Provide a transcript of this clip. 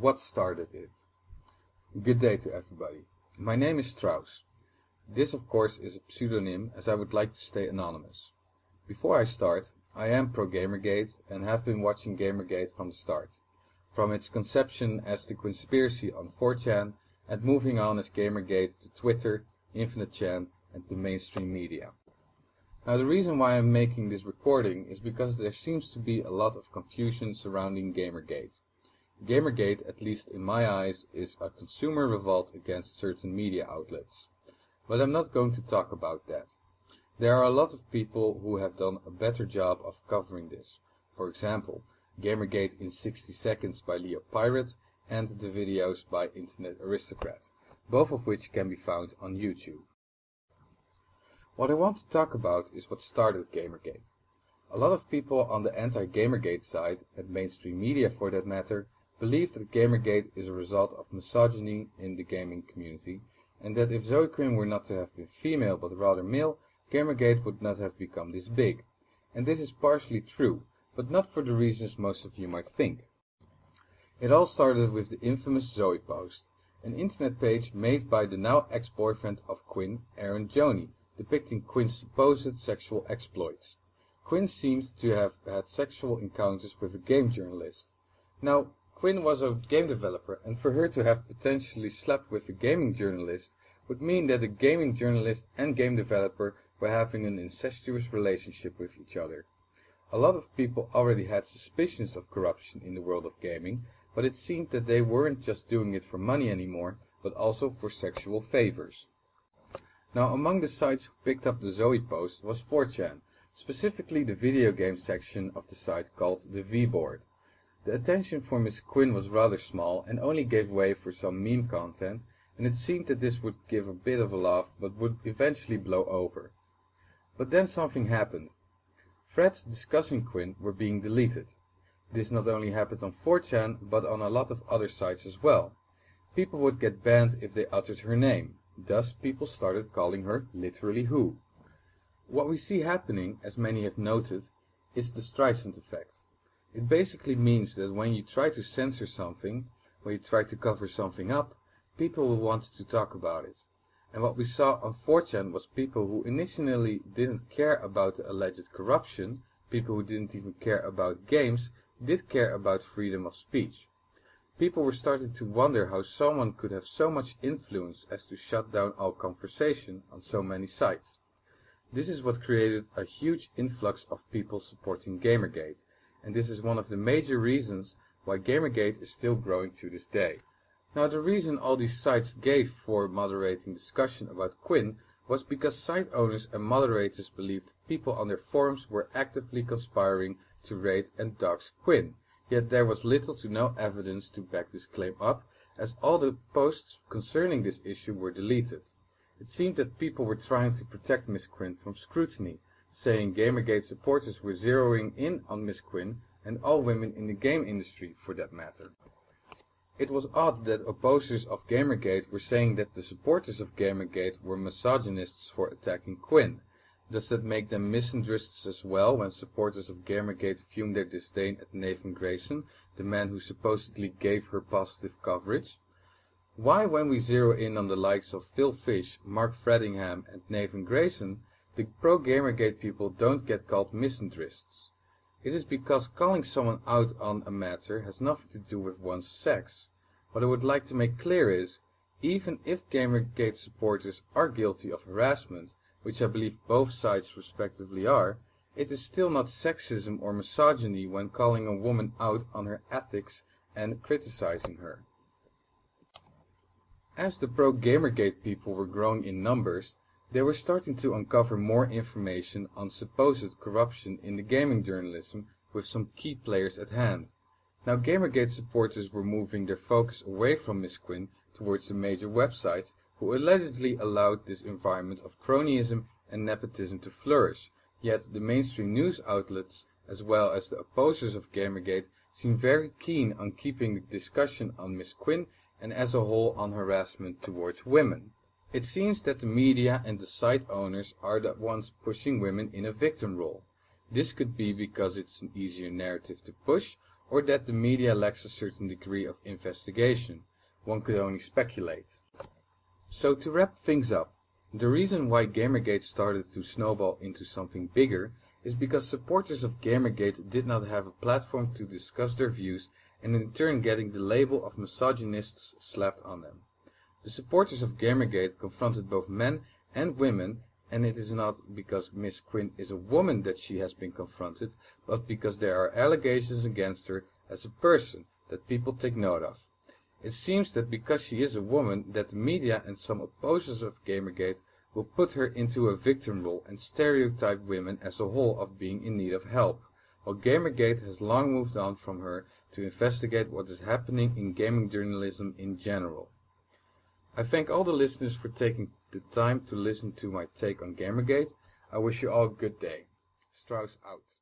What started it? Good day to everybody. My name is Strauss. This of course is a pseudonym as I would like to stay anonymous. Before I start, I am pro GamerGate and have been watching GamerGate from the start. From its conception as the conspiracy on 4chan and moving on as GamerGate to Twitter, Infinite Chan and the mainstream media. Now the reason why I'm making this recording is because there seems to be a lot of confusion surrounding GamerGate. GamerGate, at least in my eyes, is a consumer revolt against certain media outlets. But I'm not going to talk about that. There are a lot of people who have done a better job of covering this. For example, GamerGate in 60 Seconds by Leo Pirate and the videos by Internet Aristocrat, both of which can be found on YouTube. What I want to talk about is what started GamerGate. A lot of people on the anti-GamerGate side, and mainstream media for that matter, believe that GamerGate is a result of misogyny in the gaming community, and that if Zoe Quinn were not to have been female but rather male, GamerGate would not have become this big. And this is partially true, but not for the reasons most of you might think. It all started with the infamous Zoe post, an internet page made by the now ex-boyfriend of Quinn, Aaron Joni, depicting Quinn's supposed sexual exploits. Quinn seemed to have had sexual encounters with a game journalist. Now, Quinn was a game developer, and for her to have potentially slept with a gaming journalist would mean that a gaming journalist and game developer were having an incestuous relationship with each other. A lot of people already had suspicions of corruption in the world of gaming, but it seemed that they weren't just doing it for money anymore, but also for sexual favors. Now, among the sites who picked up the Zoe post was 4chan, specifically the video game section of the site called the V-board. The attention for Miss Quinn was rather small and only gave way for some meme content, and it seemed that this would give a bit of a laugh but would eventually blow over. But then something happened. Threads discussing Quinn were being deleted. This not only happened on 4chan but on a lot of other sites as well. People would get banned if they uttered her name. Thus people started calling her literally who. What we see happening, as many have noted, is the Streisand effect. It basically means that when you try to censor something, when you try to cover something up, people will want to talk about it. And what we saw on 4chan was people who initially didn't care about the alleged corruption, people who didn't even care about games, did care about freedom of speech. People were starting to wonder how someone could have so much influence as to shut down all conversation on so many sites. This is what created a huge influx of people supporting GamerGate, and this is one of the major reasons why GamerGate is still growing to this day. Now the reason all these sites gave for moderating discussion about Quinn was because site owners and moderators believed people on their forums were actively conspiring to raid and dox Quinn. Yet there was little to no evidence to back this claim up, as all the posts concerning this issue were deleted. It seemed that people were trying to protect Miss Quinn from scrutiny, saying GamerGate supporters were zeroing in on Miss Quinn and all women in the game industry for that matter. It was odd that opposers of GamerGate were saying that the supporters of GamerGate were misogynists for attacking Quinn. Does that make them misandrists as well when supporters of GamerGate fume their disdain at Nathan Grayson, the man who supposedly gave her positive coverage? Why, when we zero in on the likes of Phil Fish, Mark Fredingham and Nathan Grayson, the pro-GamerGate people don't get called misandrists? It is because calling someone out on a matter has nothing to do with one's sex. What I would like to make clear is, even if GamerGate supporters are guilty of harassment, which I believe both sides respectively are, it is still not sexism or misogyny when calling a woman out on her ethics and criticizing her. As the pro-GamerGate people were growing in numbers, they were starting to uncover more information on supposed corruption in the gaming journalism with some key players at hand. Now GamerGate supporters were moving their focus away from Miss Quinn towards the major websites who allegedly allowed this environment of cronyism and nepotism to flourish, yet the mainstream news outlets, as well as the opposers of GamerGate, seem very keen on keeping the discussion on Miss Quinn and as a whole on harassment towards women. It seems that the media and the site owners are the ones pushing women in a victim role. This could be because it's an easier narrative to push, or that the media lacks a certain degree of investigation. One could only speculate. So to wrap things up, the reason why GamerGate started to snowball into something bigger is because supporters of GamerGate did not have a platform to discuss their views and in turn getting the label of misogynists slapped on them. The supporters of GamerGate confronted both men and women, and it is not because Miss Quinn is a woman that she has been confronted, but because there are allegations against her as a person that people take note of. It seems that because she is a woman that the media and some opposers of GamerGate will put her into a victim role and stereotype women as a whole of being in need of help, while GamerGate has long moved on from her to investigate what is happening in gaming journalism in general. I thank all the listeners for taking the time to listen to my take on GamerGate. I wish you all a good day. Strauss out.